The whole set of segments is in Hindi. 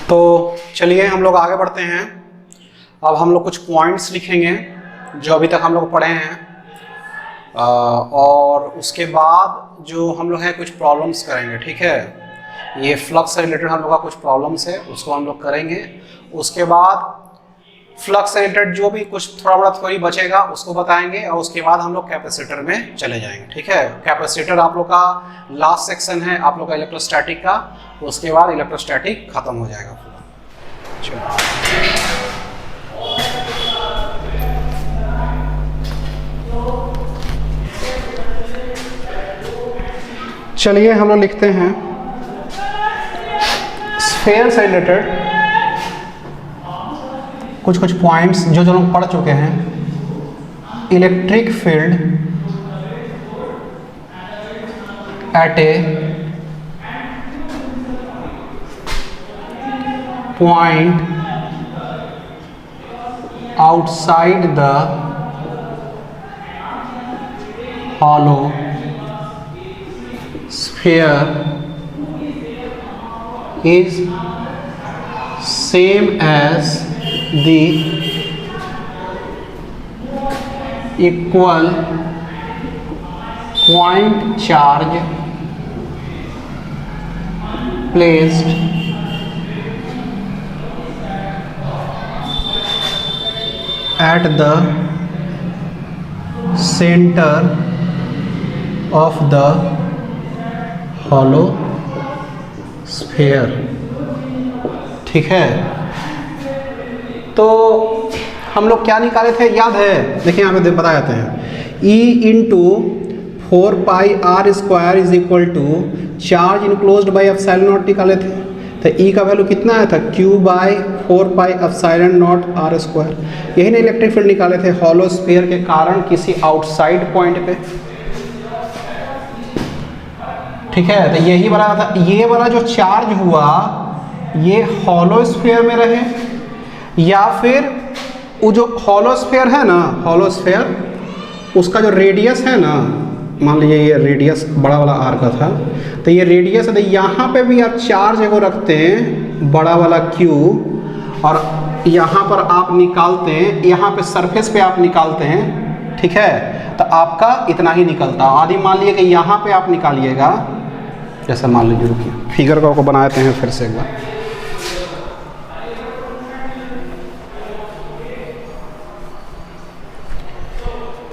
तो चलिए हम लोग आगे बढ़ते हैं। अब हम लोग कुछ पॉइंट्स लिखेंगे जो अभी तक हम लोग पढ़े हैं, और उसके बाद जो हम लोग हैं कुछ प्रॉब्लम्स करेंगे। ठीक है, ये फ्लक्स से रिलेटेड हम लोग का कुछ प्रॉब्लम्स है, उसको हम लोग करेंगे। उसके बाद फ्लक्स से रिलेटेड जो भी कुछ थोड़ा बड़ा थ्योरी बचेगा उसको बताएंगे, और उसके बाद हम लोग कैपेसिटर में चले जाएंगे। ठीक है, कैपेसिटर आप लोग का लास्ट सेक्शन है आप लोग का इलेक्ट्रोस्टैटिक का, उसके बाद इलेक्ट्रोस्टैटिक खत्म हो जाएगा पूरा। चलिए हम लोग लिखते हैं स्फीयर से रिलेटेड कुछ पॉइंट्स जो लोग पढ़ चुके हैं। Electric field at a point outside the hollow sphere is same as the equal point charge placed at the center of the hollow sphere। ठीक है, तो हम लोग क्या निकाले थे याद है? देखिए यहाँ पे बता जाते हैं, E into 4πr² is equal to charge enclosed by epsilon naught निकाले थे। तो E का वैल्यू कितना आया था? Q/4πε0r²। यही ना इलेक्ट्रिक फील्ड निकाले थे हॉलो स्फीयर के कारण किसी आउटसाइड पॉइंट पे। ठीक है, तो यही वाला था, ये वाला जो चार्ज हुआ ये हॉलो स्फीयर में रहे, या फिर वो जो हॉलो स्फीयर है ना, हॉलो स्फीयर उसका जो रेडियस है ना, मान लीजिए ये रेडियस बड़ा वाला आर का था, तो ये रेडियस है, तो यहाँ पे भी आप चार्ज एगो रखते हैं बड़ा वाला Q, और यहाँ पर आप निकालते हैं, यहाँ पे सरफेस पे आप निकालते हैं। ठीक है, तो आपका इतना ही निकलता। आदि मान लीजिए कि यहाँ पे आप निकालिएगा, जैसे मान लीजिए, रुकिए फिगर को बनाते हैं फिर से एक बार।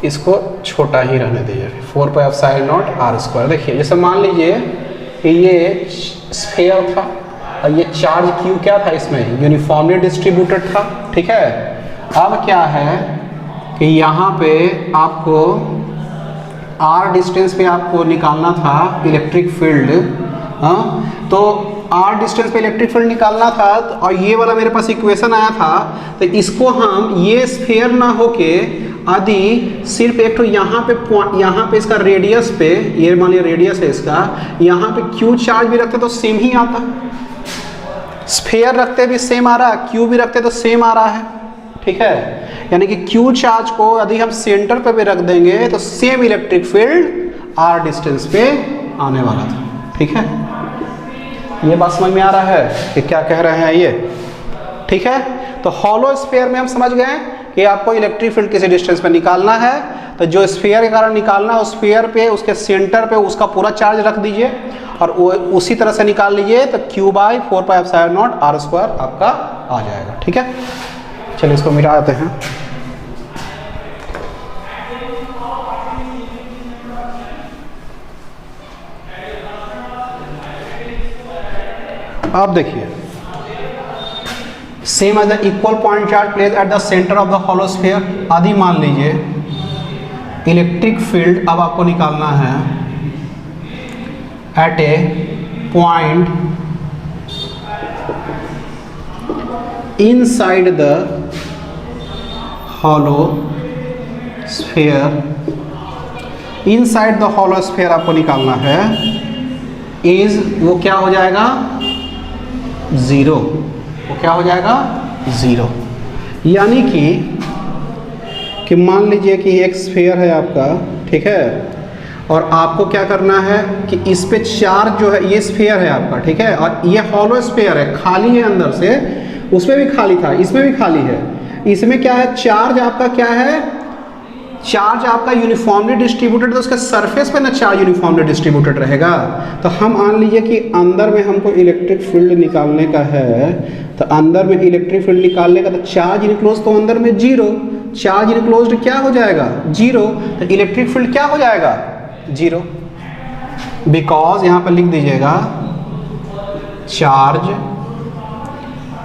इसको छोटा ही रहने दीजिए, 4πε0r²। देखिए जैसे मान लीजिए कि ये स्फीयर था और ये चार्ज Q क्या था, इसमें यूनिफॉर्मली डिस्ट्रीब्यूटेड था। ठीक है, अब क्या है कि यहाँ पे आपको r डिस्टेंस पे आपको निकालना था इलेक्ट्रिक फील्ड। हाँ, तो r डिस्टेंस पे इलेक्ट्रिक फील्ड निकालना था, और ये वाला मेरे पास इक्वेशन आया था, तो इसको हम ये स्फीयर ना होके यदि सिर्फ एक तो यहाँ पे इसका रेडियस पे, ये मान लीजिए रेडियस है इसका, यहाँ पे Q चार्ज भी रखते तो सेम ही आता, स्फीयर रखते भी सेम आ रहा है, Q भी रखते तो सेम आ रहा है। ठीक है, यानी कि Q चार्ज को यदि हम सेंटर पे भी रख देंगे तो same electric field r distance पे आने वाला था। ठीक है, ये बात समझ में आ रहा है कि क्या कह रहे हैं ये? ठीक है, तो हॉलो स्फीयर में हम समझ गए कि आपको इलेक्ट्रिक फील्ड किसी डिस्टेंस पे निकालना है, तो जो स्फीयर के कारण निकालना है उस स्फीयर पे, उसके सेंटर पे उसका पूरा चार्ज रख दीजिए, और वो उसी तरह से निकाल लीजिए, तो Q/4πε0r² आपका आ जाएगा। ठीक है, चलिए इसको मिटा देते हैं। अब देखिए, same as the equal point charge place at the centre of the hollow sphere. आदि मान लीजिए इलेक्ट्रिक फील्ड अब आपको निकालना है at a point inside the hollow sphere. Inside the hollow sphere आपको निकालना है, इज वो क्या हो जाएगा? 0। वो क्या हो जाएगा? 0। यानी कि मान लीजिए कि एक स्फीयर है आपका, ठीक है, और आपको क्या करना है कि इस पे चार्ज जो है, ये स्फीयर है आपका, ठीक है, और ये हॉलो स्फीयर है, खाली है अंदर से, उसमें भी खाली था, इसमें भी खाली है। इसमें क्या है, चार्ज आपका क्या है, चार्ज आपका यूनिफॉर्मली डिस्ट्रीब्यूटेड, तो उसके सरफेस पे ना चार्ज यूनिफॉर्मली डिस्ट्रीब्यूटेड रहेगा। तो हम मान लीजिए कि अंदर में हमको इलेक्ट्रिक फील्ड निकालने का है, तो अंदर में इलेक्ट्रिक फील्ड निकालने का, तो चार्ज इनक्लोज तो अंदर में जीरो, चार्ज इनक्लोज्ड क्या हो जाएगा, जीरो, तो इलेक्ट्रिक फील्ड क्या हो जाएगा, जीरो। बिकॉज यहां पर लिख दीजिएगा charge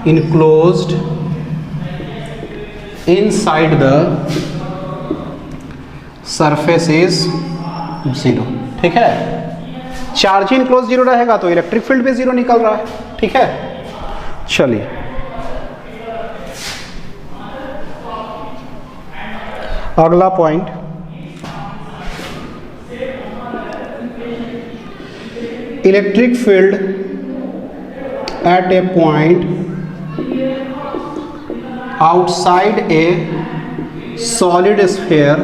enclosed inside the surface is zero, ठीक है। चार्ज इनक्लोज जीरो रहेगा तो इलेक्ट्रिक फील्ड भी जीरो निकल रहा है, ठीक है। चलिए अगला point, electric field at a point outside A solid sphere,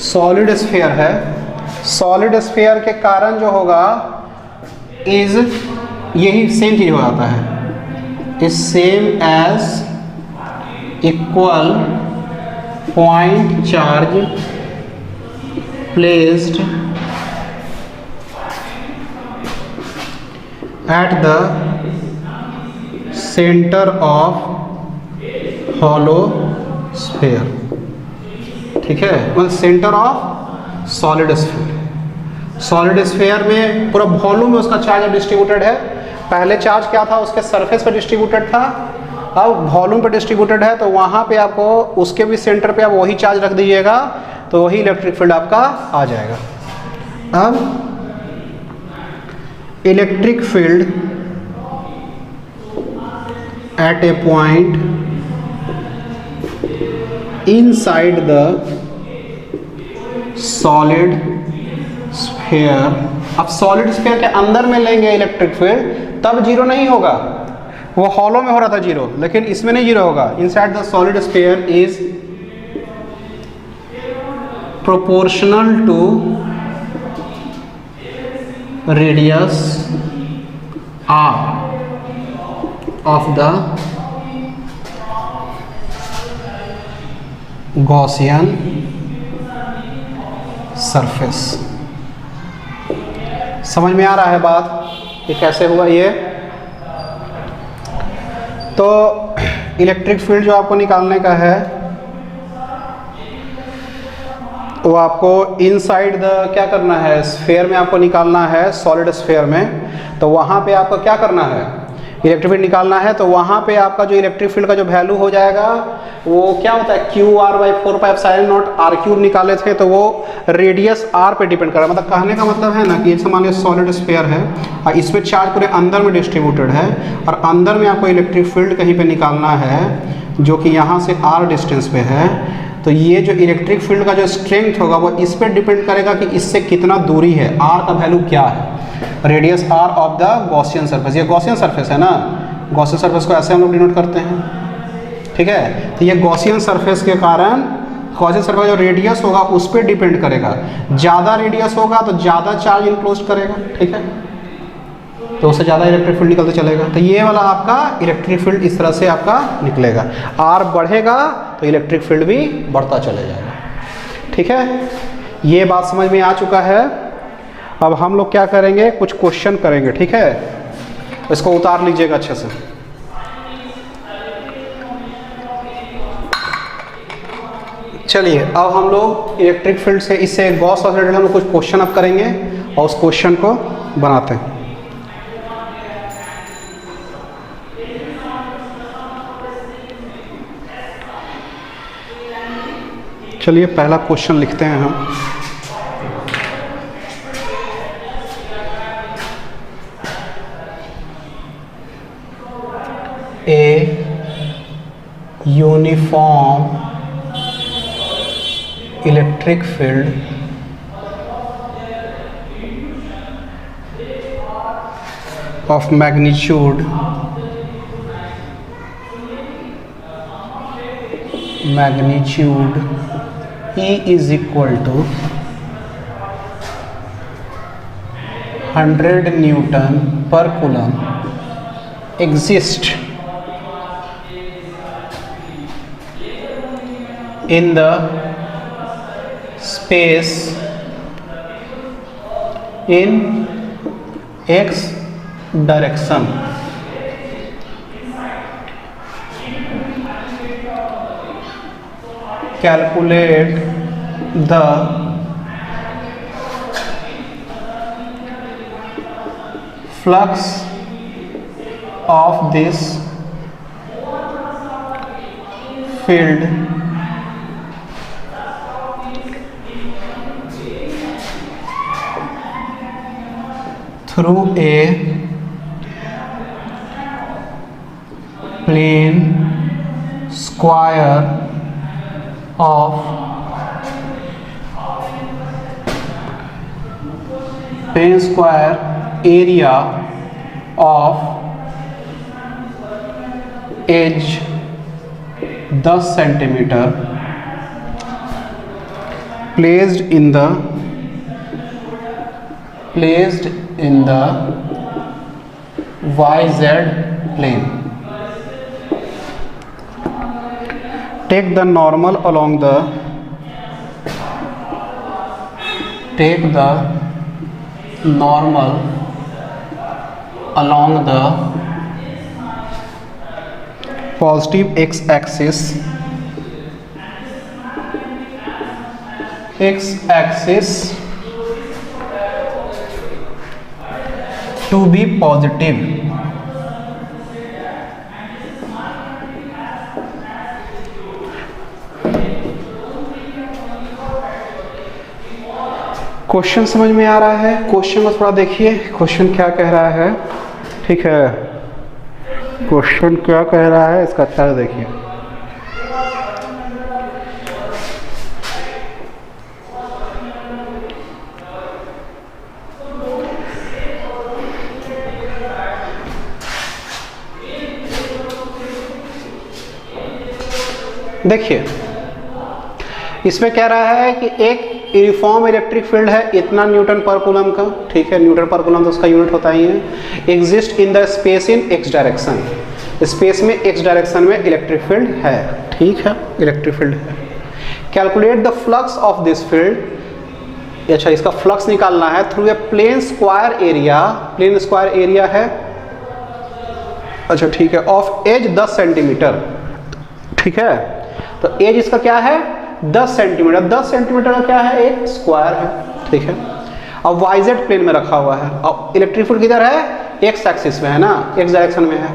solid sphere है, सॉलिड स्फीयर के कारण जो होगा इज, यही सेम चीज हो जाता है, is same as equal point charge placed at the centre of hollow sphere, ठीक है, मतलब centre of solid sphere. Solid sphere में पूरा वॉल्यूम में उसका चार्ज डिस्ट्रीब्यूटेड है। पहले चार्ज क्या था, उसके सरफेस पर डिस्ट्रीब्यूटेड था, अब वॉल्यूम पे डिस्ट्रीब्यूटेड है, तो वहां पे आपको उसके भी सेंटर पे आप वही चार्ज रख दीजिएगा, तो वही इलेक्ट्रिक फील्ड आपका आ जाएगा। अब electric field at a point inside the solid sphere, अब सॉलिड स्फीयर के अंदर में लेंगे इलेक्ट्रिक फील्ड, तब जीरो नहीं होगा, वो हॉलो में हो रहा था जीरो, लेकिन इसमें नहीं जीरो होगा। Inside the solid sphere is proportional to radius r of the Gaussian surface. समझ में आ रहा है बात, ये कैसे हुआ ये? तो इलेक्ट्रिक फील्ड जो आपको निकालने का है वो आपको इनसाइड द क्या करना है, स्फीयर में आपको निकालना है, सॉलिड स्फीयर में। तो वहाँ पे आपको क्या करना है, इलेक्ट्रिक फील्ड निकालना है। तो वहाँ पे आपका जो इलेक्ट्रिक फील्ड का जो वैल्यू हो जाएगा वो क्या होता है, Q R by 4πε0 R cube निकाले थे, तो वो रेडियस आर पे डिपेंड कर रहा है। मतलब कहने का मतलब है ना कि जैसे मान लीजिए सॉलिड स्फीयर है और इसमें चार्ज पूरे अंदर में डिस्ट्रीब्यूटेड है, और अंदर में आपको इलेक्ट्रिक फील्ड कहीं पे निकालना है जो कि यहाँ से आर डिस्टेंस पे है। तो ये जो इलेक्ट्रिक फील्ड का जो स्ट्रेंथ होगा वो इस पर डिपेंड करेगा कि इससे कितना दूरी है, आर का वैल्यू क्या है, radius r of the Gaussian surface. ये गॉसियन सरफेस है ना, गॉसियन सरफेस को ऐसे हम लोग डिनोट करते हैं, ठीक है। तो ये गॉसियन सरफेस के कारण गॉसियन सरफेस जो रेडियस होगा उस पर डिपेंड करेगा, ज़्यादा रेडियस होगा तो ज़्यादा चार्ज इनक्लोज करेगा, ठीक है, तो उससे ज़्यादा इलेक्ट्रिक फील्ड निकलते चलेगा। तो ये वाला आपका इलेक्ट्रिक फील्ड इस तरह से आपका निकलेगा, आर बढ़ेगा तो इलेक्ट्रिक फील्ड भी बढ़ता चले जाएगा, ठीक है। ये बात समझ में आ चुका है। अब हम लोग क्या करेंगे, कुछ क्वेश्चन करेंगे, ठीक है। इसको उतार लीजिएगा अच्छे से। चलिए अब हम लोग इलेक्ट्रिक फील्ड से, इससे गॉस लॉ से रिलेटेड हम लोग कुछ क्वेश्चन अब करेंगे और उस क्वेश्चन को बनाते हैं। चलिए पहला क्वेश्चन लिखते हैं हम। A uniform electric field of magnitude E is equal to 100 Newton पर coulomb exist in the space in x direction. Calculate the flux of this field through a plane square of area of edge 10 centimeter placed in the YZ plane. Take the normal along the positive x-axis to be positive. Question समझ में आ रहा है? क्वेश्चन को थोड़ा देखिए, क्वेश्चन क्या कह रहा है। ठीक है, क्वेश्चन क्या कह रहा है इसका अच्छा देखिए। देखिए इसमें कह रहा है कि एक यूनिफॉर्म इलेक्ट्रिक फील्ड है इतना न्यूटन पर कूलम का। ठीक है, न्यूटन पर कूलम तो उसका यूनिट होता ही है। Exist in the space in x direction, space में एक्स डायरेक्शन में इलेक्ट्रिक फील्ड है। ठीक है, इलेक्ट्रिक फील्ड है। Calculate the flux of this field, अच्छा इसका फ्लक्स निकालना है through a plane square area, plane square area है, अच्छा ठीक है, ऑफ एज 10 सेंटीमीटर। ठीक है, तो एज इसका क्या है 10 सेंटीमीटर, 10 सेंटीमीटर का क्या है एक स्क्वायर है। ठीक है, अब वाईजेड प्लेन में रखा हुआ है। अब इलेक्ट्रिक फील्ड किधर है एक्स एक्सिस में है ना, एक्स डायरेक्शन में है।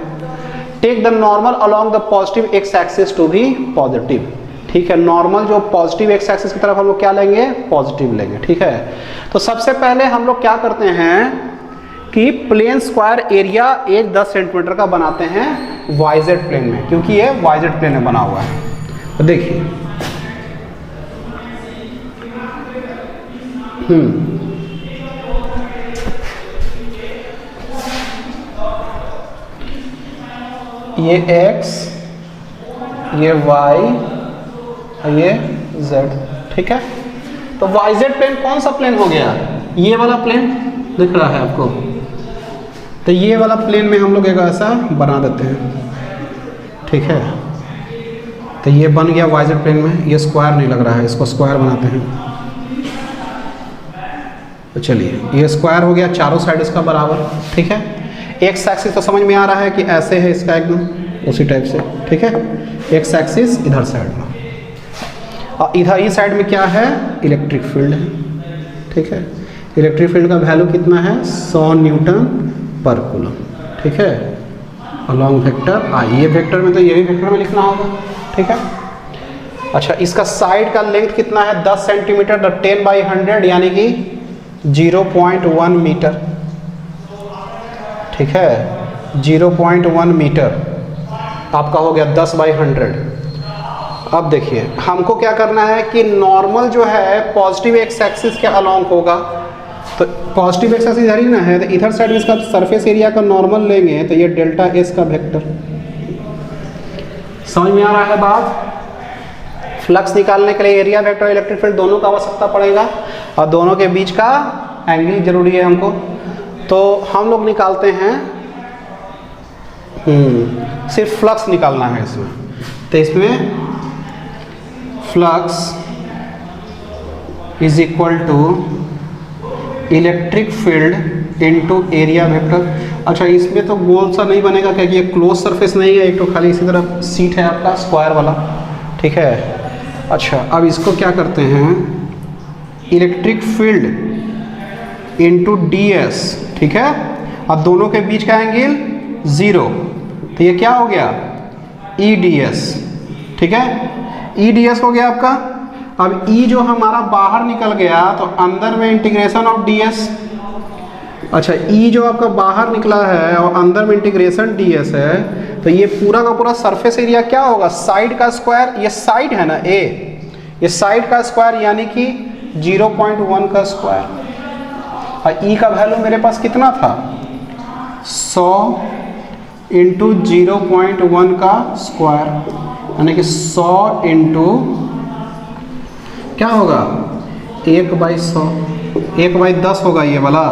Take the normal along the positive x axis to be positive. ठीक है, नॉर्मल जो पॉजिटिव एक्स एक्सिस की तरफ हम लोग क्या लेंगे पॉजिटिव लेंगे। ठीक है, तो सबसे पहले हम लोग क्या करते हैं कि plane square area edge 10 centimetre का बनाते हैं वाईजेड प्लेन में, क्योंकि ये वाईजेड प्लेन में बना हुआ है। तो देखिए ये x, ये y, ये z। ठीक है, तो YZ प्लेन कौन सा प्लेन हो गया, ये वाला प्लेन दिख रहा है आपको। तो ये वाला प्लेन में हम लोग एक ऐसा बना देते हैं। ठीक है, तो ये बन गया YZ प्लेन में, ये स्क्वायर नहीं लग रहा है, इसको स्क्वायर बनाते हैं। तो चलिए ये स्क्वायर हो गया, चारों साइड इसका बराबर। ठीक है, एक्स एक्सिस तो समझ में आ रहा है कि ऐसे है इसका एकदम उसी टाइप से। ठीक है, एक्स एक्सिस इधर साइड में और इधर इस साइड में क्या है इलेक्ट्रिक फील्ड है। ठीक है, इलेक्ट्रिक फील्ड का वैल्यू कितना है 100 न्यूटन पर कूलम। ठीक है, अलॉन्ग वेक्टर ये वेक्टर में तो ये भी वेक्टर में लिखना होगा। ठीक है, अच्छा इसका साइड का लेंथ कितना है 10 सेंटीमीटर, 10/100 यानी कि 0.1 मीटर। ठीक है, 0.1 मीटर आपका हो गया 10/100। अब देखिए हमको क्या करना है कि नॉर्मल जो है पॉजिटिव एक्स एक्सिस के अलॉन्ग होगा, तो पॉजिटिव एक्स एक्सिस इधर ही ना है, तो इधर साइड इसका सरफेस एरिया का नॉर्मल लेंगे तो ये डेल्टा एस का वेक्टर। समझ में आ रहा है बात? फ्लक्स निकालने के लिए एरिया वेक्टर इलेक्ट्रिक फील्ड दोनों का आवश्यकता पड़ेगा और दोनों के बीच का एंगल जरूरी है हमको। तो हम लोग निकालते हैं सिर्फ फ्लक्स निकालना है इसमें। तो इसमें flux is equal to electric field into area vector. अच्छा, इसमें तो गोल सा नहीं बनेगा क्योंकि ये क्लोज सरफेस नहीं है, एक तो खाली इसी तरह सीट है आपका स्क्वायर वाला, ठीक है। अच्छा, अब इसको क्या करते हैं, इलेक्ट्रिक फील्ड इनटू ds, ठीक है। अब दोनों के बीच का एंगल 0, तो ये क्या हो गया, EDS, ठीक है। EDS हो गया आपका। अब E जो हमारा बाहर निकल गया तो अंदर में इंटीग्रेशन ऑफ ds। अच्छा, E जो आपका बाहर निकला है और अंदर में इंटीग्रेशन ds है, तो ये पूरा का पूरा सरफेस एरिया क्या होगा, साइड का स्क्वायर, ये साइड है ना A, ये साइड का स्क्वायर यानी कि 0.1 का स्क्वायर। और E का वैल्यू मेरे पास कितना था, 100 इंटू 0.1 का स्क्वायर, यानी कि 100 इंटू क्या होगा, 1/100, 1/10 होगा ये वाला,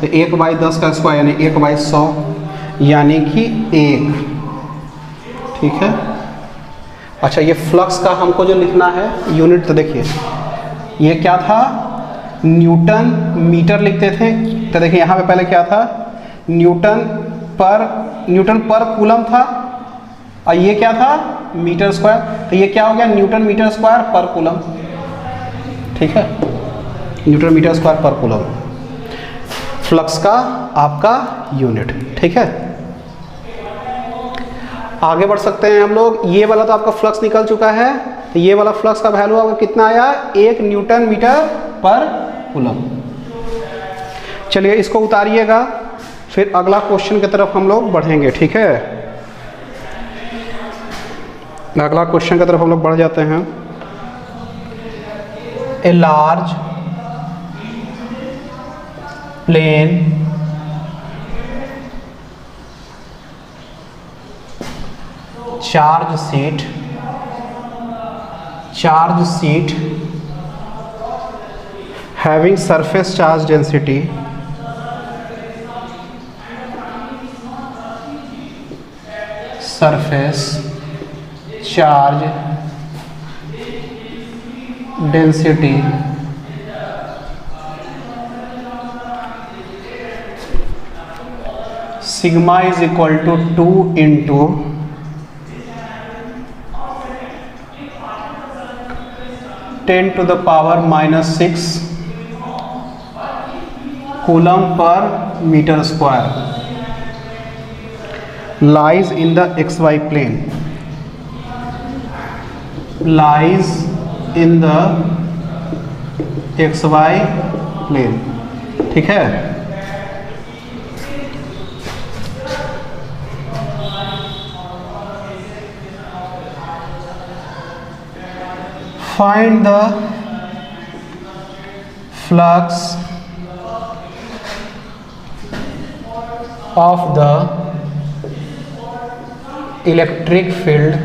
तो 1/10 का स्क्वायर यानी 1/100 यानी कि 1, ठीक है। अच्छा, ये फ्लक्स का हमको जो लिखना है यूनिट, तो देखिए ये क्या था, न्यूटन मीटर लिखते थे, तो देखिए यहाँ पे पहले क्या था, न्यूटन पर कूलम था, और ये क्या था, मीटर स्क्वायर, तो ये क्या हो गया, न्यूटन मीटर स्क्वायर पर कूलम, ठीक है, न्यूटन मीटर स्क्वायर पर कूलम फ्लक्स का आपका यूनिट, ठीक है। आगे बढ़ सकते हैं हम लोग। ये वाला तो आपका फ्लक्स निकल चुका है, तो ये वाला फ्लक्स का वैल्यू आपका कितना आया, 1 न्यूटन मीटर पर कूलम। चलिए इसको उतारिएगा, फिर अगला क्वेश्चन की तरफ हम लोग बढ़ेंगे, ठीक है। अगला क्वेश्चन की तरफ हम लोग बढ़ जाते हैं। A large plane charge sheet having surface charge density sigma is equal to 2 into 10 to the power -6 coulomb पर metre square lies in the xy plane, lies in the xy plane, ठीक है। Find the flux of the electric field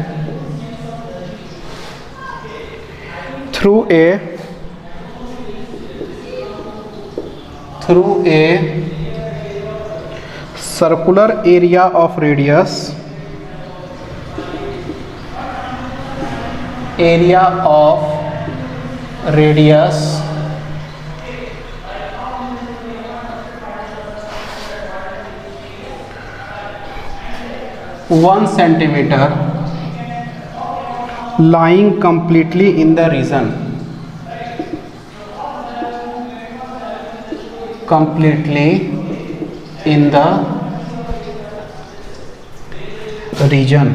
through a circular area of radius 1 centimeter lying completely in the region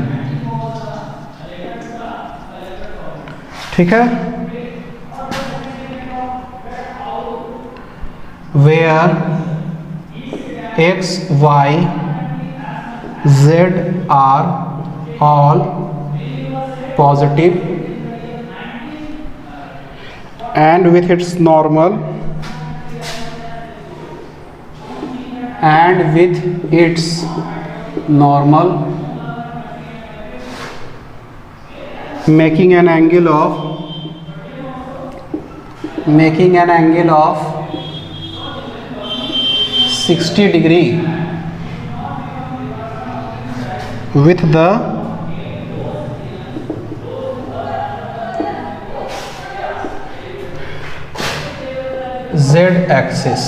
ठीक है, where x, y, z are all positive and with its normal making an angle of 60 60 degree with the z axis.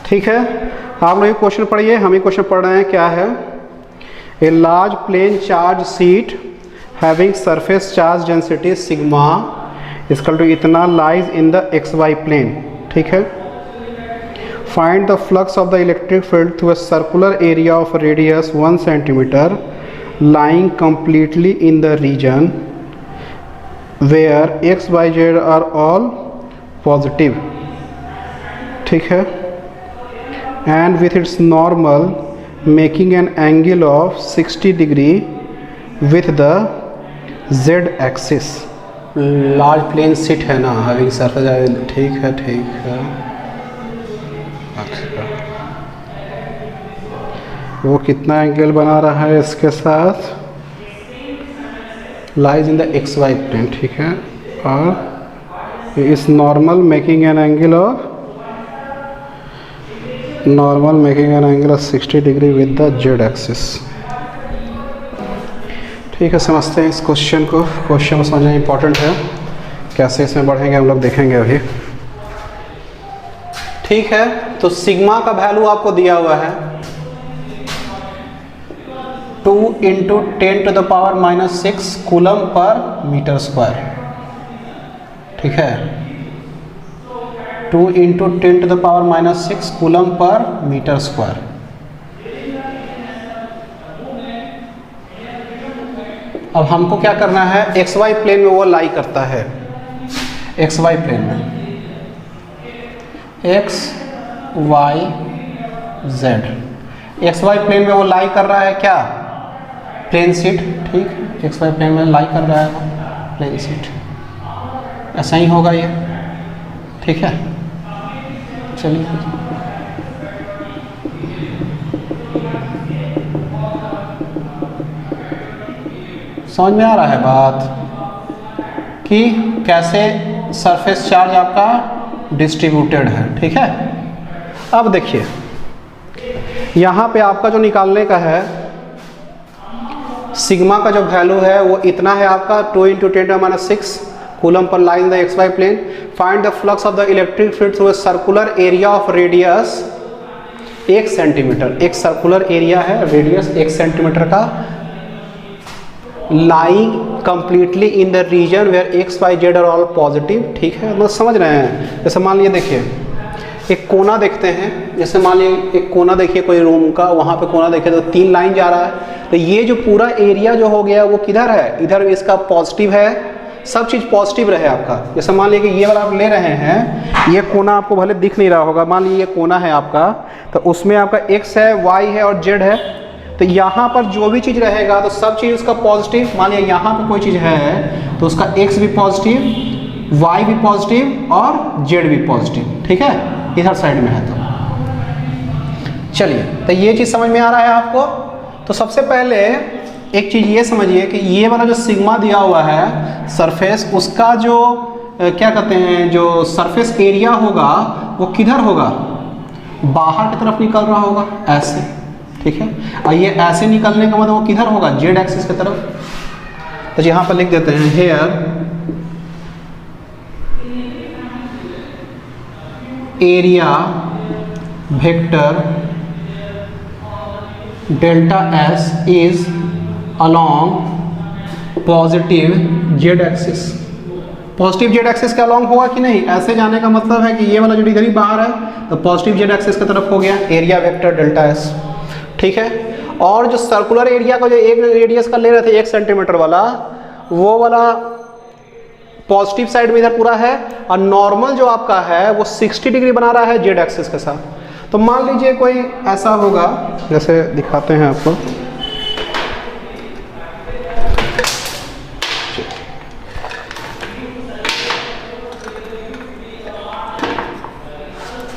ठीक है, आप लोग ये क्वेश्चन पढ़िए, हम ये क्वेश्चन पढ़ रहे हैं। क्या है? A large plane charge sheet having surface charge density sigma equal to इतना lies in the x Y plane. ठीक है, find the flux of the electric field through a circular area of radius 1 centimetre lying completely in the region where x Y Z are all positive. ठीक है, and with its normal making an angle of 60 degree with the Z axis. Large plane sheet है ना, हैविंग सरफेस। ठीक है, ठीक है। अच्छा, वो कितना एंगल बना रहा है इसके साथ? Lies in the x Y plane. ठीक है, और इस normal making an angle of 60 degree with the Z axis. ठीक है, समझते हैं इस क्वेश्चन को। क्वेश्चन को समझना इंपॉर्टेंट है, कैसे इसमें बढ़ेंगे हम लोग देखेंगे अभी। ठीक है, तो सिग्मा का वैल्यू आपको दिया हुआ है 2 × 10⁻⁻6 कूलम पर मीटर स्क्वायर। ठीक है, 2 × 10⁻⁻6 कूलम पर मीटर स्क्वायर। अब हमको क्या करना है? एक्स वाई प्लेन में वो लाई करता है, एक्स वाई प्लेन में x Y z. X Y plane में वो लाई कर रहा है क्या? Plane sheet. ठीक, एक्स वाई प्लेन में लाई कर रहा है वो प्लेन शीट। ऐसा ही होगा ये। ठीक है, चलिए समझ में आ रहा है बात कि कैसे सरफेस चार्ज आपका डिस्ट्रीब्यूटेड है। ठीक है, अब देखिए यहाँ पे आपका जो निकालने का है सिग्मा का जो वैल्यू है वो इतना है आपका 2 × 10⁻⁶ कूलम पर line the x Y plane. Find the flux of the electric field through a circular area of radius 1 centimetre. एक सर्कुलर एरिया है, रेडियस 1 सेंटीमीटर का, lying completely in the region where x Y Z are all positive. ठीक है, मतलब समझ रहे हैं? जैसे मान लीजिए, देखिए एक कोना देखते हैं, जैसे मान लीजिए एक कोना देखिए कोई रूम का, वहाँ पे कोना देखिए तो 3 लाइन जा रहा है। तो ये जो पूरा एरिया जो हो गया वो किधर है? इधर इसका पॉजिटिव है, सब चीज़ पॉजिटिव रहे आपका। जैसे मान लीजिए कि ये वाला आप ले रहे हैं, ये कोना आपको भले दिख नहीं रहा होगा, मान लीजिए ये कोना है आपका, तो उसमें आपका एक्स है, वाई है और जेड है। तो यहाँ पर जो भी चीज़ रहेगा तो सब चीज़ उसका पॉजिटिव। मान लिया यहाँ पर कोई चीज़ है तो उसका एक्स भी पॉजिटिव, वाई भी पॉजिटिव और जेड भी पॉजिटिव। ठीक है, इधर साइड में है। तो चलिए, तो ये चीज़ समझ में आ रहा है आपको। तो सबसे पहले एक चीज़ ये समझिए कि ये वाला जो सिग्मा दिया हुआ है सरफेस, उसका जो क्या कहते हैं, जो सरफेस एरिया होगा वो किधर होगा? बाहर की तरफ निकलरहा होगा, ऐसे। ठीक है, और ये ऐसे निकलने का मतलब वो किधर होगा? जेड एक्सिस की तरफ। तो यहाँ पर लिख देते हैं here area vector delta s is along positive z axis. Positive z axis के अलोंग होगा कि नहीं? ऐसे जाने का मतलब है कि ये वाला जो इधर ही बाहर है तो पॉजिटिव जेड एक्सिस की तरफ हो गया, एरिया वेक्टर डेल्टा एस। ठीक है, और जो सर्कुलर एरिया का जो एक रेडियस का ले रहे थे 1 सेंटीमीटर वाला, वो वाला पॉजिटिव साइड में इधर पूरा है, और नॉर्मल जो आपका है वो 60 डिग्री बना रहा है जेड एक्सिस के साथ। तो मान लीजिए कोई ऐसा होगा, जैसे दिखाते हैं आपको।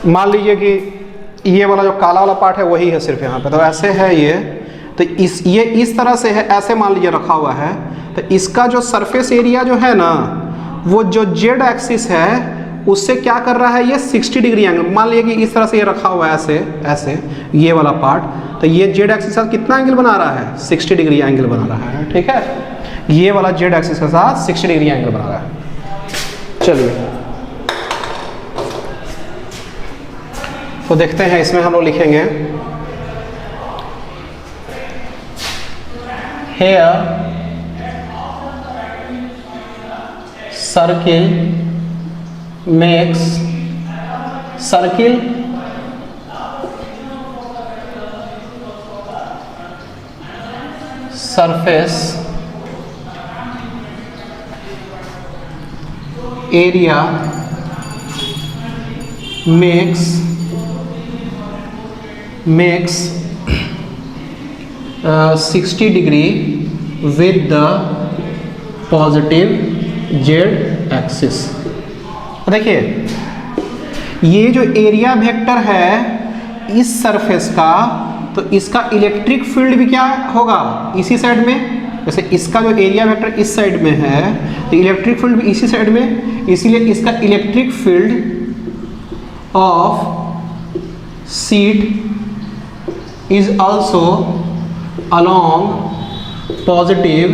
मान लीजिए कि ये वाला जो काला वाला पार्ट है वही है सिर्फ यहाँ पे, तो ऐसे है ये, तो ये इस तरह से है, ऐसे मान लीजिए रखा हुआ है। तो इसका जो सरफेस एरिया जो है ना, वो जो जेड एक्सिस है उससे क्या कर रहा है ये 60 डिग्री एंगल। मान लीजिए कि इस तरह से ये रखा हुआ है ऐसे ऐसे ये वाला पार्ट, तो ये जेड एक्सिस के साथ कितना एंगल बना रहा है 60 डिग्री एंगल बना रहा है। ठीक है, ये वाला जेड एक्सिस के साथ 60 डिग्री एंगल बना रहा है। चलिए तो देखते हैं, इसमें हम लोग लिखेंगे here circle makes circle surface area makes 60 degree with the positive z axis। देखिए ये जो एरिया वेक्टर है इस सरफेस का, तो इसका इलेक्ट्रिक फील्ड भी क्या होगा इसी साइड में। जैसे इसका जो एरिया वेक्टर इस साइड में है तो इलेक्ट्रिक फील्ड भी इसी साइड में, इसीलिए इसका electric field of sheet is also along positive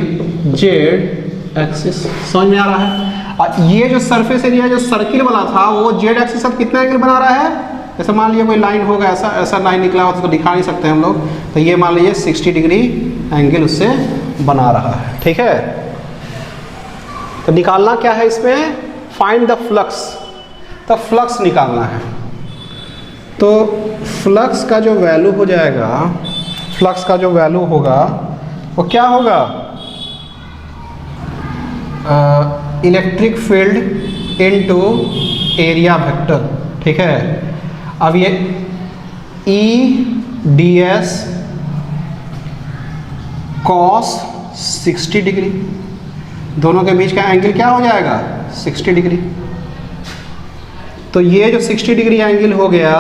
z axis। समझ में आ रहा है। और ये जो सरफेस एरिया जो सर्किल वाला था वो z एक्सिस के साथ कितना एंगल बना रहा है। जैसे मान लीजिए कोई लाइन होगा, ऐसा लाइन निकला होता तो दिखा नहीं सकते हम लोग, तो ये मान लीजिए 60 डिग्री एंगल उससे बना रहा है। ठीक है, तो निकालना क्या है इसमें, फाइंड द फ्लक्स। तो फ्लक्स निकालना है, तो फ्लक्स का जो वैल्यू हो जाएगा, फ्लक्स का जो वैल्यू होगा वो क्या होगा, electric field into area vector. ठीक है, अब ये E D S cos 60 degree, दोनों के बीच का एंगल क्या हो जाएगा 60 डिग्री। तो ये जो 60 डिग्री एंगल हो गया,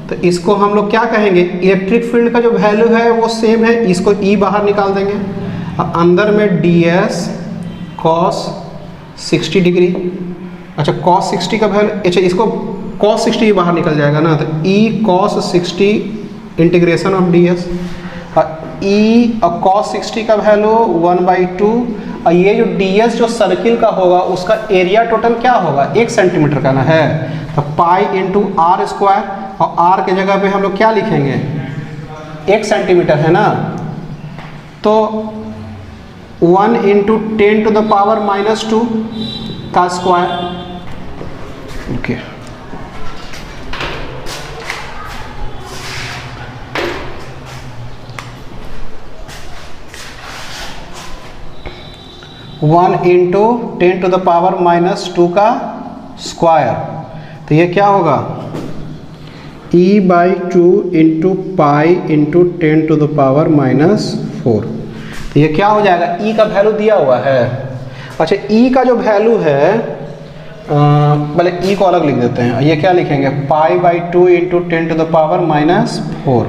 तो इसको हम लोग क्या कहेंगे, इलेक्ट्रिक फील्ड का जो वैल्यू है वो सेम है, इसको ई बाहर निकाल देंगे, अंदर में डी एस कॉस 60 डिग्री। अच्छा कॉस 60 का वैल्यू, अच्छा इसको कॉस 60 बाहर निकल जाएगा ना, तो E cos 60 integration of D S, E और कॉस 60 का वैल्यू 1/2, और ये जो डी एस जो सर्किल का होगा उसका एरिया टोटल क्या होगा 1 सेंटीमीटर का ना है, तो पाई इंटू आर स्क्वायर, और आर के जगह पे हम लोग क्या लिखेंगे 1 सेंटीमीटर है ना, तो 1 इंटू 10⁻⁻² का स्क्वायर। ओके वन इंटू 10⁻⁻² का स्क्वायर, तो ये क्या होगा e/2 इंटू पाई इंटू 10⁻⁻⁴। तो ये क्या हो जाएगा, e का वैल्यू दिया हुआ है। अच्छा e का जो वैल्यू है, पहले e को अलग लिख देते हैं, ये क्या लिखेंगे π/2 इंटू 10⁻⁻⁴।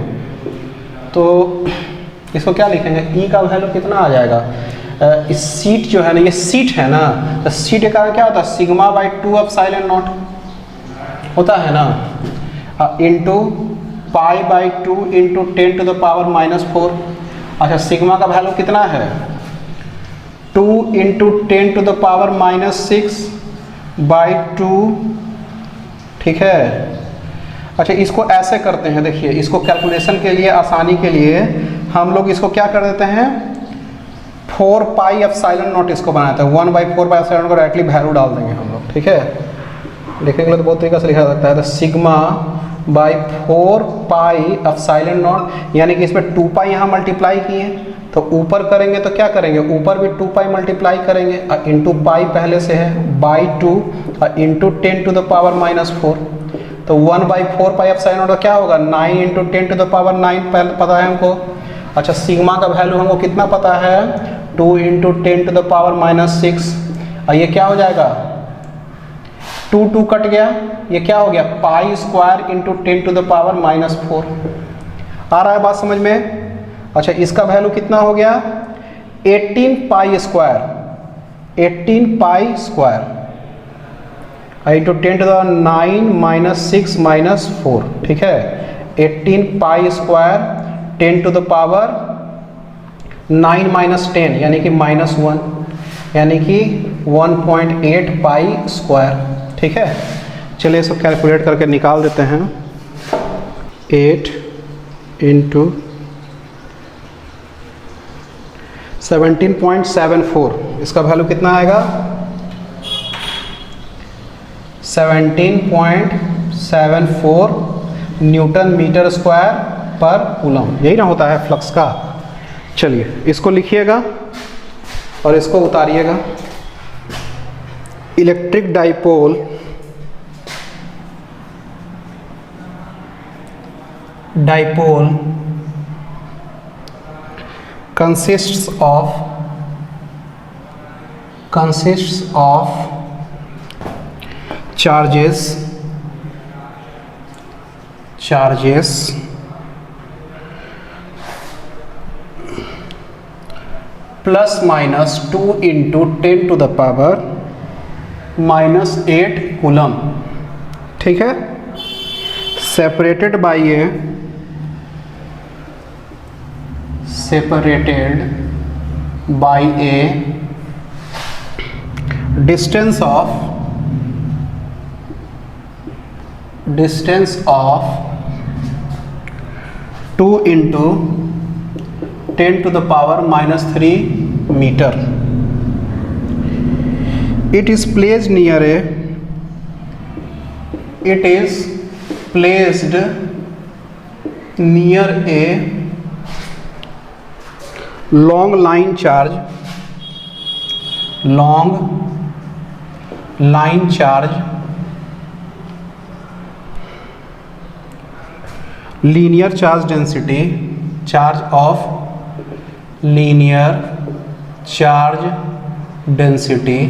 तो इसको क्या लिखेंगे, e का वैल्यू कितना आ जाएगा, इस सीट जो है ना, ये सीट है ना, तो सीट के कारण क्या होता है σ/2 एप्सिलॉन नॉट होता है ना, इंटू π/2 इंटू 10⁻⁴। अच्छा सिग्मा का वैल्यू कितना है 2 इंटू 10⁻⁶/2। ठीक है, अच्छा इसको ऐसे करते हैं, देखिए इसको कैलकुलेशन के लिए आसानी के लिए हम लोग इसको क्या कर देते हैं 4π एप्सिलॉन नॉट इसको बनाते हैं, 1/4π एप्सिलॉन नॉट को डायरेक्टली वैल्यू डाल देंगे हम लोग। ठीक है, लिखने के लिए तो बहुत तरीका से लिखा जा सकता है, तो σ/4π एप्सिलॉन नॉट, यानी कि इसमें 2π यहाँ मल्टीप्लाई किए, तो ऊपर करेंगे तो क्या करेंगे, ऊपर भी 2π मल्टीप्लाई करेंगे, इंटू पाई पहले से है /2 और इंटू 10⁻⁻⁴। तो 1/4π एप्सिलॉन नॉट क्या होगा 9 इंटू 10⁻⁹ पता है हमको। अच्छा सिग्मा का वैल्यू हमको कितना पता है 2 इंटू 10⁻⁻⁶, और ये क्या हो जाएगा 2 कट गया, ये क्या हो गया π² इंटू 10⁻⁻⁴। आ रहा है बात समझ में। अच्छा इसका वैल्यू कितना हो गया 18π²। Into 10 to the 9 minus 6 minus 4, ठीक है। 18 pi square 10 to the power 9 minus 10 यानी कि -1, यानी कि 1.8 पाई स्क्वायर, ठीक है। चलिए इसको कैलकुलेट करके निकाल देते हैं। 8 इंटू 17.74, इसका वैल्यू कितना आएगा? 17.74 न्यूटन मीटर स्क्वायर पर कूलम, यही ना होता है फ्लक्स का। चलिए इसको लिखिएगा और इसको उतारिएगा। Electric dipole consists of charges plus minus 2 into 10 to the power -8 coulomb, ठीक है। separated by a distance of 2 into 10 to the power -3 meter. It is placed near a long line charge linear charge density, charge of linear charge density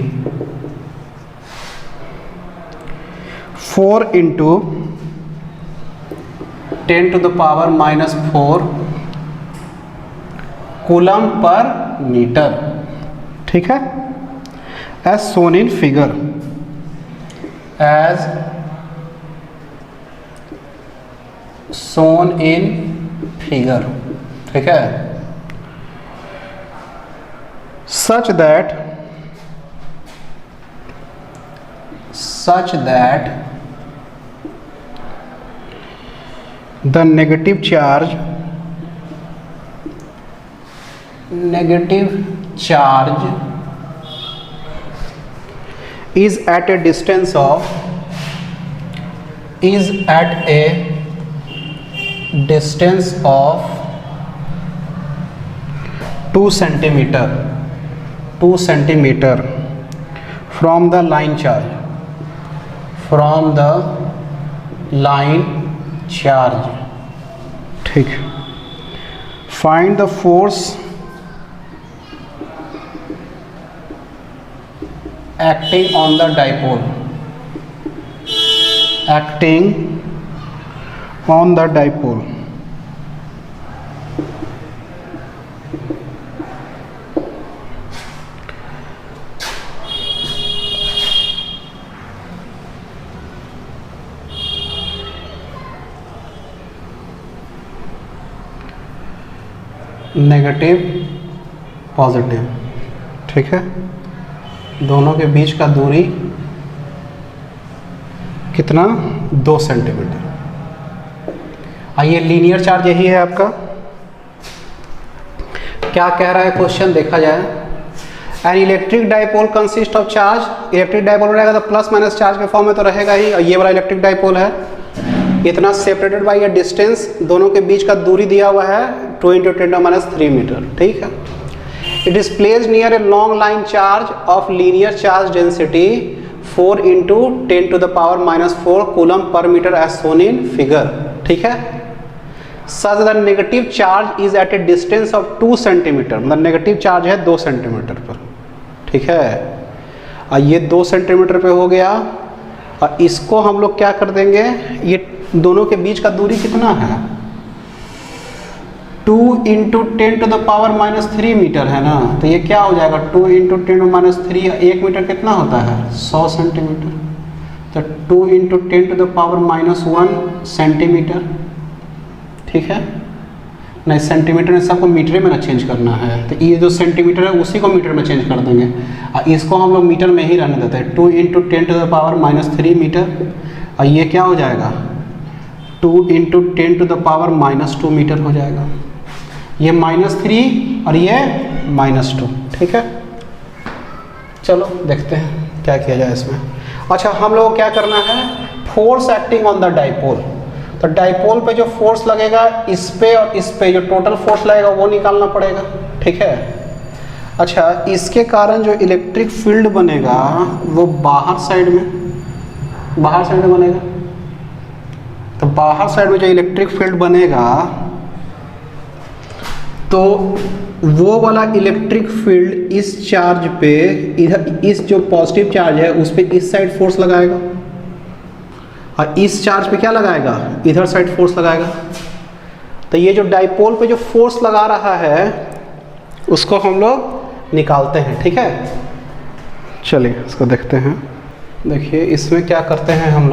4 into 10 to the power -4 coulomb पर मीटर, ठीक है। एज सोन इन फिगर, ठीक है। such that the negative charge is at a distance of 2 centimeter from the line charge, ठीक। find the force acting on the dipole, negative positive, ठीक है। दोनों के बीच का दूरी कितना? 2 सेंटीमीटर। आइए लीनियर चार्ज यही है आपका। क्या कह रहा है क्वेश्चन, देखा जाए। An electric dipole consist of charge, electric dipole रहेगा तो प्लस माइनस चार्ज के फॉर्म में तो रहेगा ही, और ये वाला इलेक्ट्रिक डाइपोल है। इतना सेपरेटेड बाई ए डिस्टेंस, दोनों के बीच का दूरी दिया हुआ है 2 × 10⁻³ मीटर, ठीक है। It is placed near a long line charge of linear charge density 4 × 10⁻⁴ coulomb पर metre as shown in figure, ठीक है। Such the negative charge is at a distance of 2 centimetre, मतलब नेगेटिव चार्ज है 2 सेंटीमीटर पर, ठीक है। और ये 2 सेंटीमीटर पे हो गया, और इसको हम लोग क्या कर देंगे, ये दोनों के बीच का दूरी कितना है? 2 × 10⁻³ मीटर है ना, तो ये क्या हो जाएगा? 2 × 10⁻³, 1 मीटर कितना होता है? 100 सेंटीमीटर। तो तो 2 इंटू 10⁻⁻1 सेंटीमीटर, ठीक है। नहीं, सेंटीमीटर में सबको मीटर में ना चेंज करना है, तो ये जो सेंटीमीटर है उसी को मीटर में चेंज कर देंगे और इसको हम लोग मीटर में ही रहने देते हैं। 2 इंटू 10⁻³ मीटर, और ये क्या हो जाएगा 2 इंटू 10⁻⁻² मीटर हो जाएगा। ये -3 और ये -2, ठीक है। चलो देखते हैं क्या किया जाए इसमें। अच्छा, हम लोग को क्या करना है, force acting on the dipole. तो डाइपोल पे जो फोर्स लगेगा इस पे और इस पे जो टोटल फोर्स लगेगा वो निकालना पड़ेगा, ठीक है। अच्छा, इसके कारण जो इलेक्ट्रिक फील्ड बनेगा वो बाहर साइड में बनेगा। तो बाहर साइड में जो इलेक्ट्रिक फील्ड बनेगा तो वो वाला इलेक्ट्रिक फील्ड इस चार्ज पे, इधर इस जो पॉजिटिव चार्ज है उस पे इस साइड फोर्स लगाएगा और इस चार्ज पे क्या लगाएगा, इधर साइड फोर्स लगाएगा। तो ये जो डाइपोल पे जो फोर्स लगा रहा है उसको हम लोग निकालते हैं, ठीक है। चलिए इसको देखते हैं। देखिए इसमें क्या करते हैं हम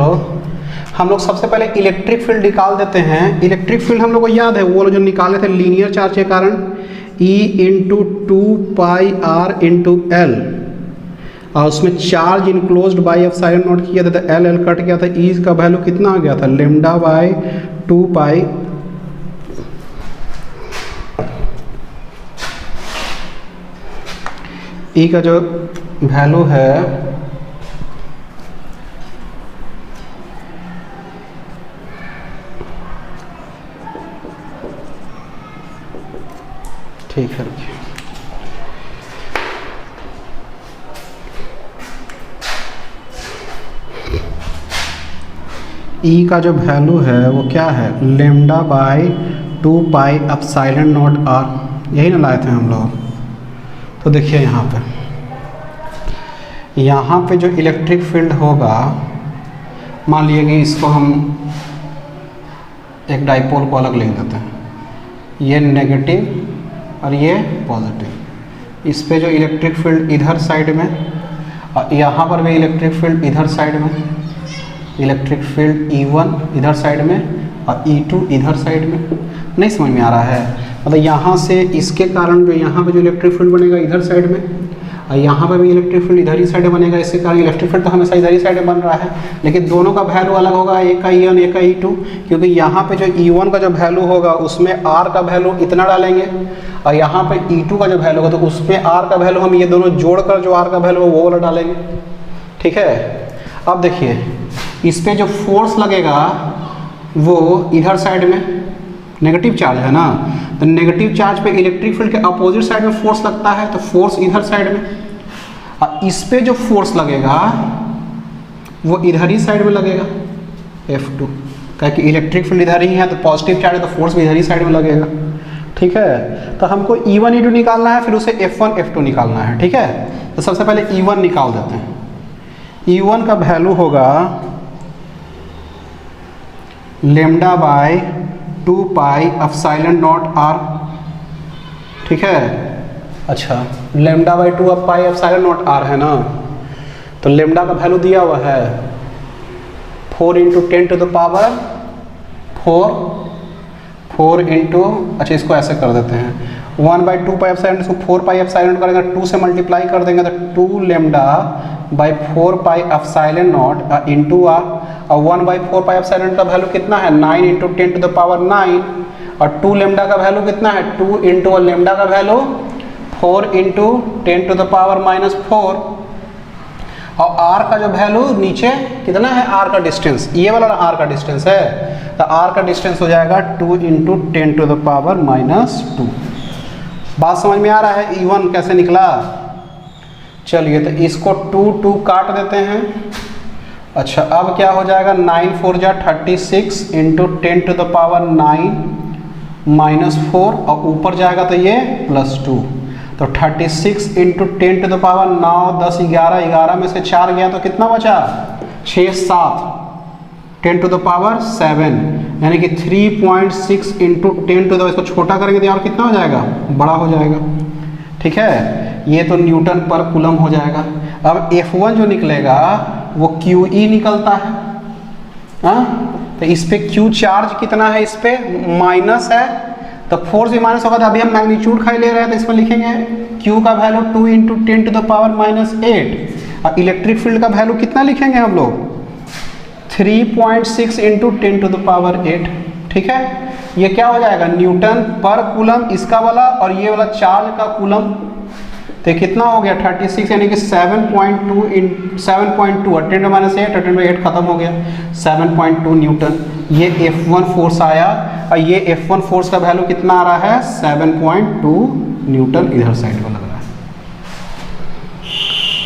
लोग सबसे पहले इलेक्ट्रिक फील्ड निकाल देते हैं। इलेक्ट्रिक फील्ड हम लोग को याद है, वो जो निकाले थे लीनियर चार्ज के कारण, E into 2πr into L, और उसमें चार्ज इनक्लोज्ड बाई ε0 किया था, तो एल कट गया था। ई का वैल्यू कितना आ गया था, λ/2π ई का जो वैल्यू है ठीक है। ई का जो वैल्यू है वो क्या है, λ/2πε0r, यही ना लाए थे हम लोग। तो देखिए यहाँ पे जो इलेक्ट्रिक फील्ड होगा, मान लीजिए कि इसको हम एक डाइपोल को अलग लिख देते हैं, ये नेगेटिव और ये पॉजिटिव। इस पे जो इलेक्ट्रिक फील्ड इधर साइड में, और यहाँ पर भी इलेक्ट्रिक फील्ड इधर साइड में, इलेक्ट्रिक फील्ड E1 इधर साइड में और E2 इधर साइड में। नहीं समझ में आ रहा है, मतलब यहाँ से इसके कारण जो यहाँ पे जो इलेक्ट्रिक फील्ड बनेगा इधर साइड में, और यहाँ पर भी इलेक्ट्रिक फील्ड इधर ही साइड में बनेगा। इसके कारण इलेक्ट्रिक फील्ड तो हमेशा इधर ही साइड में बन रहा है, लेकिन दोनों का वैल्यू अलग होगा, एक का E1 एक का E2, क्योंकि यहाँ पे जो E1 का जो वैल्यू होगा उसमें R का वैल्यू इतना डालेंगे, और यहाँ पे E2 का जो वैल्यू होगा तो उसमें R का वैल्यू हम ये दोनों जोड़कर जो R का वैल्यू है वो वाला डालेंगे, ठीक है। अब देखिए इस पे जो फोर्स लगेगा वो इधर साइड में नेगेटिव चार्ज है ना, तो नेगेटिव चार्ज पे इलेक्ट्रिक फील्ड के अपोजिट साइड में फोर्स लगता है, तो फोर्स इधर साइड में। और इस पे जो फोर्स लगेगा वो इधर ही साइड में लगेगा, F2, क्योंकि इलेक्ट्रिक फील्ड इधर ही है तो पॉजिटिव चार्ज है तो फोर्स भी इधर ही साइड में लगेगा, ठीक है। तो हमको E1 E2 निकालना है, फिर उसे F1 F2 निकालना है, ठीक है। तो सबसे पहले E1 निकाल देते हैं। E1 का वैल्यू होगा λ/2πε0r, ठीक है। अच्छा, λ/2πε0r है ना, तो लेमडा का वैल्यू दिया हुआ है 4 इंटू 10⁴ इंटू, अच्छा इसको ऐसे कर देते हैं 1/2πε0, इसको 4πε0 करेंगे, 2 से मल्टीप्लाई कर देंगे तो 2λ/4πε0 इंटू आर, और 1/4πε0 का वैल्यू कितना है 9 इंटू 10⁹, और 2λ का वैल्यू कितना है 2 इंटू, और लेमडा का वैल्यू 4 इंटू 10⁻⁴, और r का जो वैल्यू नीचे कितना है, r का डिस्टेंस, ये वाला r का डिस्टेंस है, तो r का डिस्टेंस हो जाएगा 2 इंटू 10⁻²। बात समझ में आ रहा है E1 कैसे निकला। चलिए तो इसको 2 काट देते हैं। अच्छा, अब क्या हो जाएगा 9 4 जा 36 इंटू 10⁻⁹ और ऊपर जाएगा तो ये +2, तो 36 इंटू 10⁻9 10 11 में से 4 गया तो कितना बचा 6 7 10⁻7, यानी कि 3.6 इंटू 10 इसको छोटा करेंगे तो और कितना हो जाएगा, बड़ा हो जाएगा, ठीक है। ये तो न्यूटन पर कूलम हो जाएगा। अब F1 जो निकलेगा वो QE निकलता है। हाँ, तो इस पे Q चार्ज कितना है, इस पे माइनस है, तो फोर्स भी माइनस होगा। तो अभी हम मैग्नीट्यूड खाई ले रहे हैं, तो इसमें लिखेंगे Q का वैल्यू 2 इंटू 10⁻⁸ और इलेक्ट्रिक फील्ड का वैल्यू कितना लिखेंगे हम लोग, 3.6 इंटू 10⁸। ठीक है, ये क्या हो जाएगा, न्यूटन पर कूलम इसका वाला, और ये वाला चार्ज का कूलम। तो कितना हो गया 36, यानी कि 7.2 और 10⁻⁸ और 10/8 खत्म हो गया, 7.2 न्यूटन। ये F1 फोर्स आया, और ये F1 फोर्स का वैल्यू कितना आ रहा है, 7.2 न्यूटन इधर साइड में लग रहा है।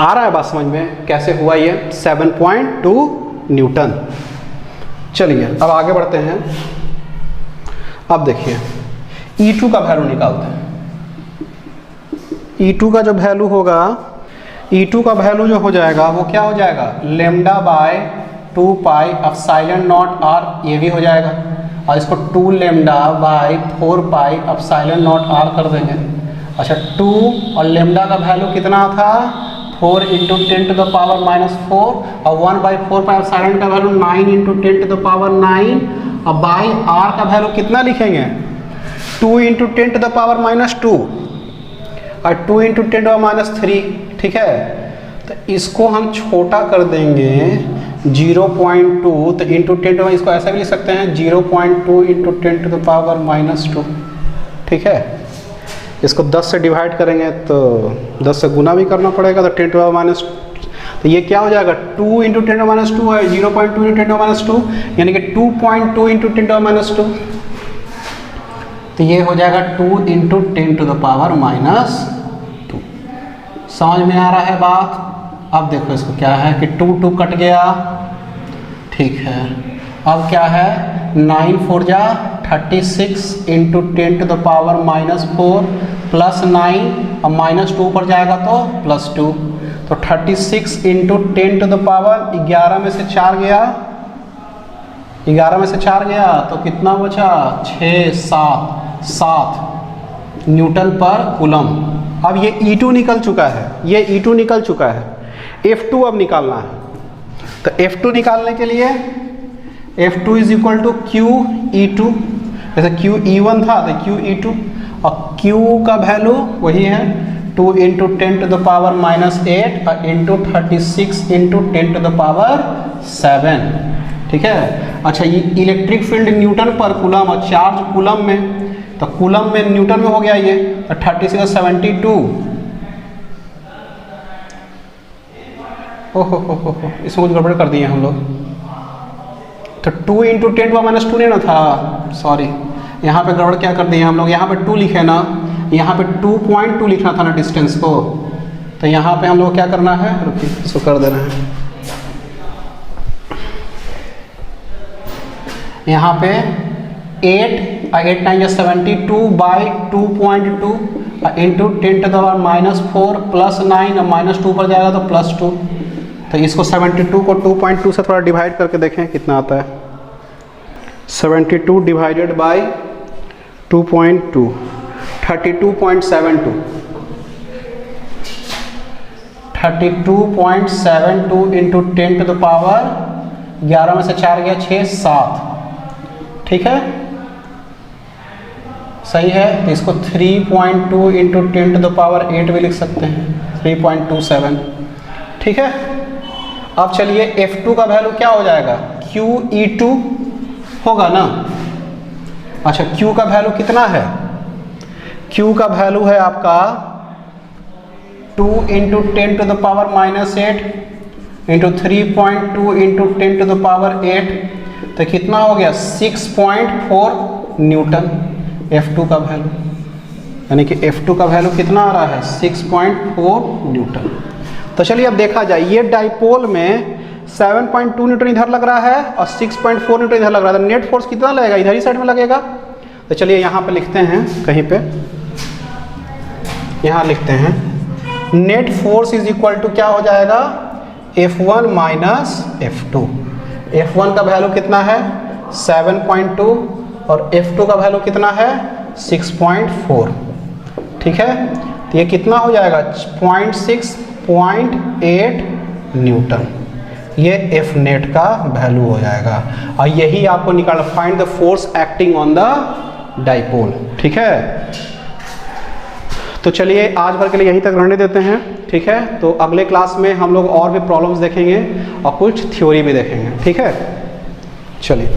आ रहा है बात समझ में, कैसे हुआ ये 7.2 न्यूटन। चलिए अब आगे बढ़ते हैं। अब देखिए E2 का वैल्यू निकालते हैं। E2 का जो वैल्यू होगा, E2 का वैल्यू जो हो जाएगा वो क्या हो जाएगा, λ/2πε0r, ये भी हो जाएगा, और इसको 2λ/4πε0r कर देंगे। अच्छा 2 और लेमडा का वैल्यू कितना था, 4 इंटू 10⁻⁴, और 1/4πε का वैल्यू 9 इंटू 10⁻⁹, और बाई आर का वैल्यू कितना लिखेंगे, 2 इंटू 10⁻⁻2 और 2 इंटू 10⁻3। ठीक है, तो इसको हम छोटा कर देंगे 0.2, तो इंटू 10, इसको ऐसा भी लिख सकते हैं 0.2 इंटू 10⁻²। ठीक है, इसको 10 से डिवाइड करेंगे तो 10 से गुना भी करना पड़ेगा, तो 10⁻², तो ये क्या हो जाएगा, 2 इंटू 10⁻² है, 0.2 इंटू 10⁻², यानी कि 2.2 इंटू 10⁻²। तो ये हो जाएगा 2 इंटू 10⁻²। समझ में आ रहा है बात। अब देखो इसको क्या है कि 2 कट गया, ठीक है। अब क्या है, 9 4 जा 36 इंटू 10⁻⁻4 प्लस 9, और -2 पर जाएगा तो +2, तो 36 इंटू 10⁻11 में से 4 गया, 11 में से 4 गया तो कितना बचा, 7 न्यूटन पर कूलम। अब ये E2 निकल चुका है, ये E2 निकल चुका है। F2 अब निकालना है, तो F2 निकालने के लिए F2 is equal to QE2, जैसे QE1 था तो QE2, और Q का वैल्यू वही है 2 इंटू 10⁻⁸ इंटू 36 इंटू 10�7। ठीक है। अच्छा, ये इलेक्ट्रिक फील्ड न्यूटन पर कूलम और चार्ज कूलम में, तो कूलम में न्यूटन में हो गया ये 36 72। ओहो इसमें कुछ गड़बड़ कर दिए हम लोग, तो 2 इंटू 10⁻² नहीं ना था, सॉरी, यहाँ पे गड़बड़ क्या कर दिए हम लोग, यहाँ पे 2 लिखे ना, यहाँ पे 2.2 लिखना था ना डिस्टेंस को, तो यहाँ पे हम लोग क्या करना है, रुकिए इसको कर देना है, यहाँ पे 8 9 72 बाई 2.2 इंटू 10⁻⁴ प्लस 9, और -2 पर जाएगा तो +2, तो इसको 72 को 2.2 से थोड़ा डिवाइड करके देखें कितना आता है। 72 डिवाइडेड बाई 2.2 32.72 इंटू 10⁻11 में से 4 गया 6 7। ठीक है, सही है। तो इसको 3.2 इंटू 10⁸ भी लिख सकते हैं, 3.27। ठीक है। अब चलिए F2 का वैल्यू क्या हो जाएगा, QE2 होगा ना। अच्छा, Q का वैल्यू कितना है, Q का वैल्यू है आपका 2 इंटू 10⁻⁸ इंटू 3.2 इंटू 10⁸, तो कितना हो गया 6.4 न्यूटन F2 का वैल्यू, यानी कि F2 का वैल्यू कितना आ रहा है 6.4 न्यूटन। तो चलिए अब देखा जाए, ये डाइपोल में 7.2 न्यूटन इधर लग रहा है और 6.4 न्यूटन इधर लग रहा है, तो नेट फोर्स कितना लगेगा, इधर ही साइड में लगेगा। तो चलिए यहाँ पे लिखते हैं, कहीं पे यहाँ लिखते हैं, net force is equal to क्या हो जाएगा, F1 माइनस F2। F1 का वैल्यू कितना है 7.2 और F2 का वैल्यू कितना है 6.4। ठीक है, तो ये कितना हो जाएगा 0.8 न्यूटन, ये एफ नेट का वैल्यू हो जाएगा और यही आपको निकाल find the force acting on the dipole. ठीक है, तो चलिए आज भर के लिए यहीं तक रहने देते हैं। ठीक है, तो अगले क्लास में हम लोग और भी प्रॉब्लम्स देखेंगे और कुछ थ्योरी भी देखेंगे। ठीक है, चलिए।